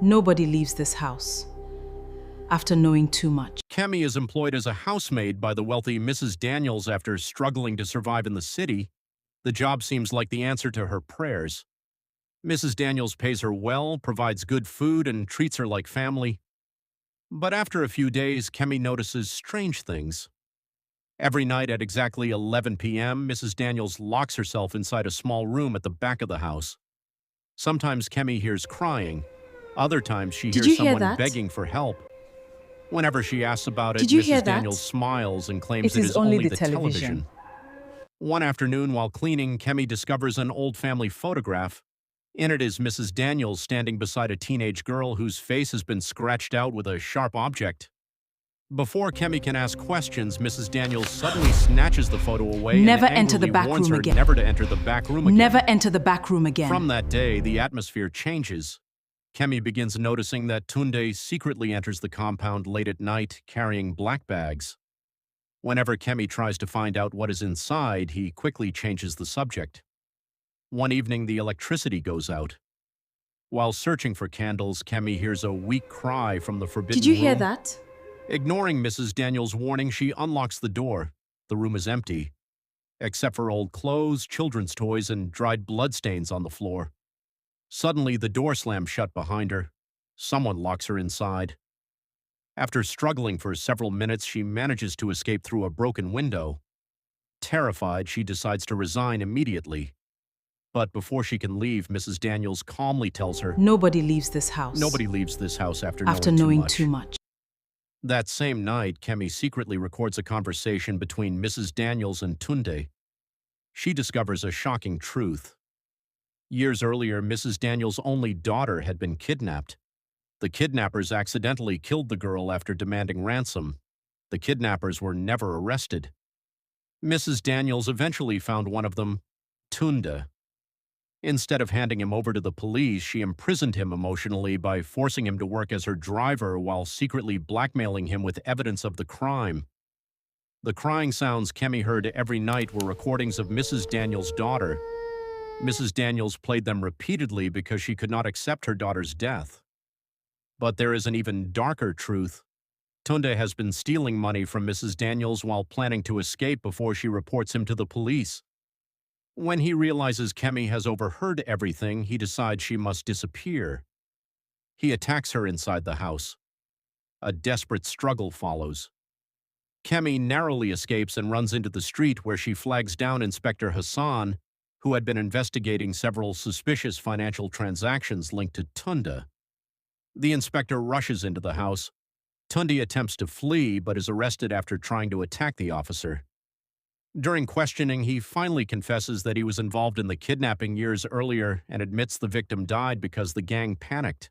Nobody leaves this house after knowing too much. Kemi is employed as a housemaid by the wealthy Mrs. Daniels after struggling to survive in the city. The job seems like the answer to her prayers. Mrs. Daniels pays her well, provides good food, and treats her like family. But after a few days, Kemi notices strange things. Every night at exactly 11 p.m., Mrs. Daniels locks herself inside a small room at the back of the house. Sometimes Kemi hears crying. Other times she Did hears you hear someone that? begging for help. Whenever she asks about it, Did you hear Mrs. that? Daniels smiles and claims It it is is only only the the television. One afternoon, while cleaning, Kemi discovers an old family photograph. In it is Mrs. Daniels standing beside a teenage girl whose face has been scratched out with a sharp object. Before Kemi can ask questions, Mrs. Daniels suddenly snatches the photo away Never and enter the angrily back warns room her again. never to enter the back room again. Never enter the back room again. From that day, the atmosphere changes. Kemi begins noticing that Tunde secretly enters the compound late at night, carrying black bags. Whenever Kemi tries to find out what is inside, he quickly changes the subject. One evening, the electricity goes out. While searching for candles, Kemi hears a weak cry from the forbidden Did you hear room. that? Ignoring Mrs. Daniels' warning, she unlocks the door. The room is empty, except for old clothes, children's toys, and dried bloodstains on the floor. Suddenly, the door slams shut behind her. Someone locks her inside. After struggling for several minutes, she manages to escape through a broken window. Terrified, she decides to resign immediately. But before she can leave, Mrs. Daniels calmly tells her, Nobody leaves this house "Nobody leaves this house after knowing too too much." much. That same night, Kemi secretly records a conversation between Mrs. Daniels and Tunde. She discovers a shocking truth. Years earlier, Mrs. Daniels' only daughter had been kidnapped. The kidnappers accidentally killed the girl after demanding ransom. The kidnappers were never arrested. Mrs. Daniels eventually found one of them, Tunde. Instead of handing him over to the police, she imprisoned him emotionally by forcing him to work as her driver while secretly blackmailing him with evidence of the crime. The crying sounds Kemi heard every night were recordings of Mrs. Daniels' daughter. Mrs. Daniels played them repeatedly because she could not accept her daughter's death. But there is an even darker truth. Tunde has been stealing money from Mrs. Daniels while planning to escape before she reports him to the police. When he realizes Kemi has overheard everything, he decides she must disappear. He attacks her inside the house. A desperate struggle follows. Kemi narrowly escapes and runs into the street where she flags down Inspector Hassan, who had been investigating several suspicious financial transactions linked to Tunde. The inspector rushes into the house. Tunde attempts to flee but is arrested after trying to attack the officer. During questioning, he finally confesses that he was involved in the kidnapping years earlier and admits the victim died because the gang panicked.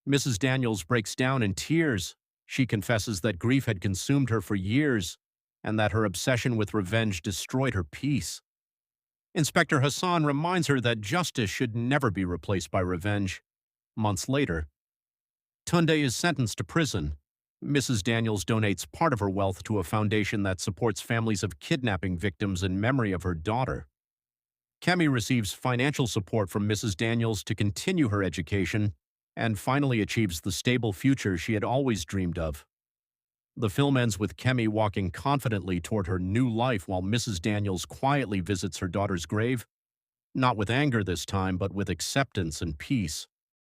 Mrs. Daniels breaks down in tears. She confesses that grief had consumed her for years and that her obsession with revenge destroyed her peace. Inspector Hassan reminds her that justice should never be replaced by revenge. Months later, Tunde is sentenced to prison. Mrs. Daniels donates part of her wealth to a foundation that supports families of kidnapping victims in memory of her daughter. Kemi receives financial support from Mrs. Daniels to continue her education and finally achieves the stable future she had always dreamed of. The film ends with Kemi walking confidently toward her new life while Mrs. Daniels quietly visits her daughter's grave, not with anger this time, but with acceptance and peace.